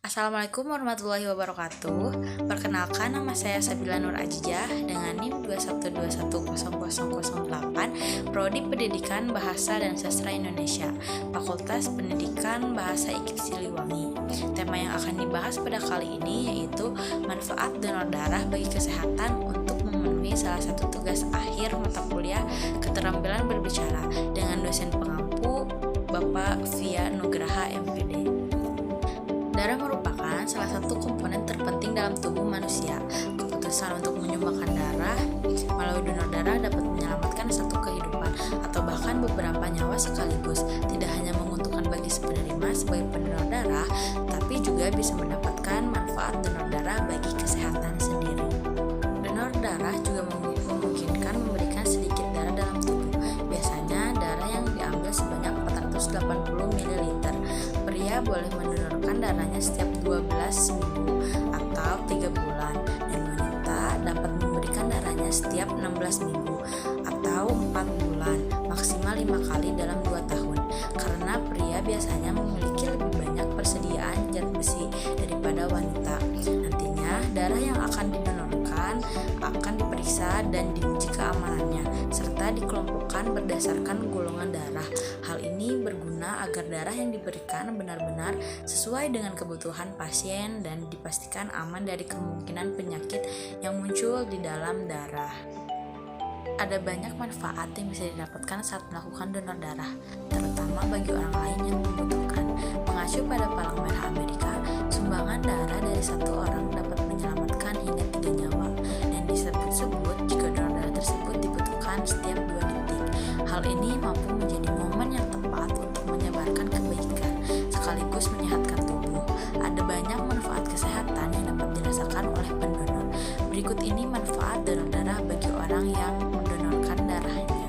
Assalamualaikum warahmatullahi wabarakatuh. Perkenalkan, nama saya Sabila Nur Ajijah dengan NIM 21210008, Prodi Pendidikan Bahasa dan Sastra Indonesia, Fakultas Pendidikan Bahasa IKIP Siliwangi. Tema yang akan dibahas pada kali ini yaitu manfaat donor darah bagi kesehatan untuk memenuhi salah satu tugas akhir mata kuliah keterampilan berbicara dengan dosen pengampu Bapak Via Nugraha MPD. Darah merupakan salah satu komponen terpenting dalam tubuh manusia. Keputusan untuk menyumbangkan darah melalui donor darah dapat menyelamatkan satu kehidupan atau bahkan beberapa nyawa sekaligus. Tidak hanya menguntungkan bagi si penerima sebagai pendonor darah, tapi juga bisa mendapatkan manfaat donor darah bagi kesehatan sendiri. Donor darah juga memungkinkan memberikan sedikit darah dalam tubuh. Biasanya darah yang diambil sebanyak 480 ml. Pria boleh mendonorkan darahnya setiap 12 minggu atau 3 bulan, dan wanita dapat memberikan darahnya setiap 16 minggu atau 4 bulan, maksimal 5 kali dalam 2 tahun. Karena pria biasanya memiliki lebih banyak persediaan zat besi daripada wanita. Nantinya darah yang akan didonorkan akan diperiksa dan diuji keamanannya serta dikelompokkan berdasarkan golongan darah. Hal ini berguna agar darah yang diberikan benar-benar sesuai dengan kebutuhan pasien dan dipastikan aman dari kemungkinan penyakit yang muncul di dalam darah. Ada banyak manfaat yang bisa didapatkan saat melakukan donor darah, terutama bagi orang lain yang membutuhkan. Mengacu pada Palang Merah Amerika, sumbangan darah dari satu orang dapat menyelamatkan hingga 3 nyawa, dan disebut-sebut jika donor darah tersebut dibutuhkan setiap 2 detik. Hal ini mampu menjadi momen yang tepat untuk menyebarkan kebaikan, sekaligus menyehatkan tubuh. Ada banyak manfaat kesehatan yang dapat dirasakan oleh pendonor. Berikut ini manfaat donor darah bagi orang yang mendonorkan darahnya.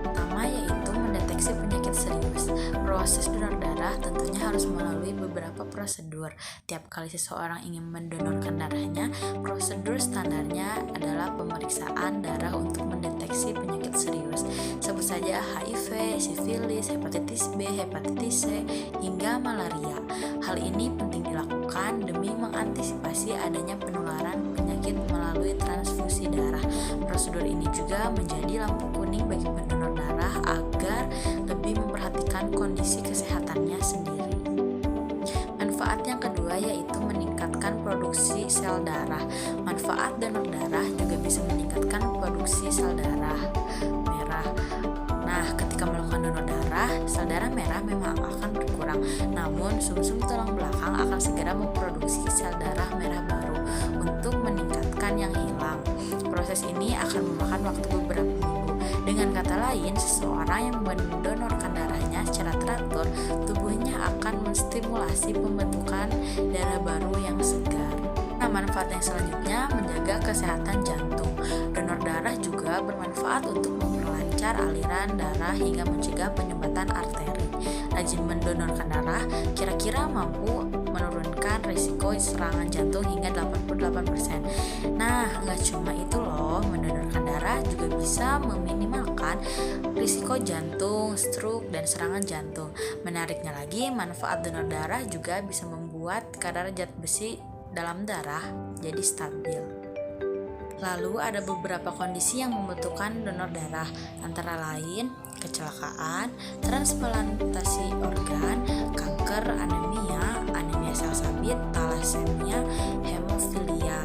Pertama yaitu mendeteksi penyakit serius. Proses donor darah tentunya harus melalui beberapa prosedur. Tiap kali seseorang ingin mendonorkan darahnya, prosedur standarnya adalah pemeriksaan darah untuk mendeteksi penyakit serius. Sebut saja HIV, sifilis, hepatitis B, hepatitis C, hingga malaria. Hal ini penting dilakukan demi mengantisipasi adanya penularan penyakit melalui transfusi darah. Prosedur ini juga menjadi lampu kuning bagi pendonor darah agar lebih memperhatikan kondisi kesehatannya sendiri. Manfaat yang kedua yaitu meningkatkan produksi sel darah. Manfaat donor darah juga bisa meningkatkan produksi sel darah merah. Nah, ketika melakukan donor darah, sel darah merah memang akan berkurang, namun sumsum tulang belakang akan segera memproduksi sel darah merah baru untuk meningkatkan yang hilang. Proses ini akan memakan waktu beberapa minggu. Dengan kata lain, seseorang yang mendonorkan darahnya secara teratur, tubuhnya akan menstimulasi pembentukan darah baru yang segar. Nah, manfaat yang selanjutnya menjaga kesehatan jantung. Donor darah juga bermanfaat untuk memperlancar aliran darah hingga mencegah penyumbatan arteri. Rajin mendonorkan darah kira-kira mampu menurunkan risiko serangan jantung hingga 88%. Nah, nggak cuma itu loh, mendonorkan darah juga bisa meminimalkan risiko jantung, stroke, dan serangan jantung. Menariknya lagi, manfaat donor darah juga bisa membuat kadar zat besi dalam darah jadi stabil. Lalu ada beberapa kondisi yang membutuhkan donor darah, antara lain kecelakaan, transplantasi organ, kanker, anemia sel sabit, talasemia, hemofilia.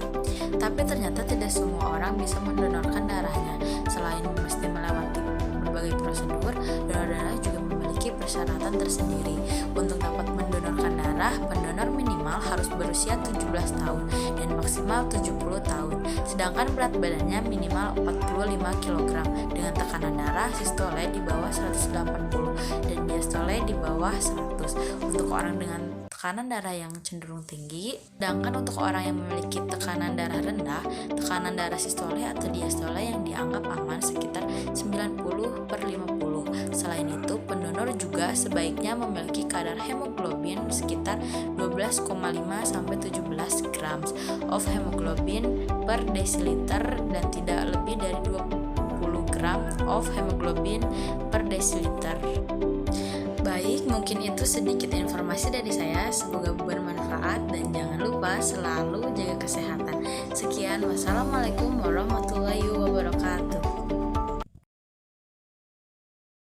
Tapi ternyata tidak semua orang bisa mendonorkan darahnya. Selain mesti melewati berbagai prosedur, donor darah juga memiliki persyaratan tersendiri. Untuk dapat mendonorkan darah, pendonor minimal harus berusia 17 tahun dan maksimal 70 tahun. Sedangkan berat badannya minimal 45 kg dengan tekanan darah sistole di bawah 180 dan diastole di bawah 100 untuk orang dengan tekanan darah yang cenderung tinggi. Sedangkan untuk orang yang memiliki tekanan darah rendah, tekanan darah sistole atau diastole yang dianggap aman sekitar 90/50. Selain itu, pendonor juga sebaiknya memiliki kadar hemoglobin sekitar 12,5-17 grams of hemoglobin per desiliter dan tidak lebih dari 20 gram of hemoglobin per desiliter. Baik, mungkin itu sedikit informasi dari saya. Semoga bermanfaat dan jangan lupa selalu jaga kesehatan. Sekian, wassalamualaikum warahmatullahi wabarakatuh.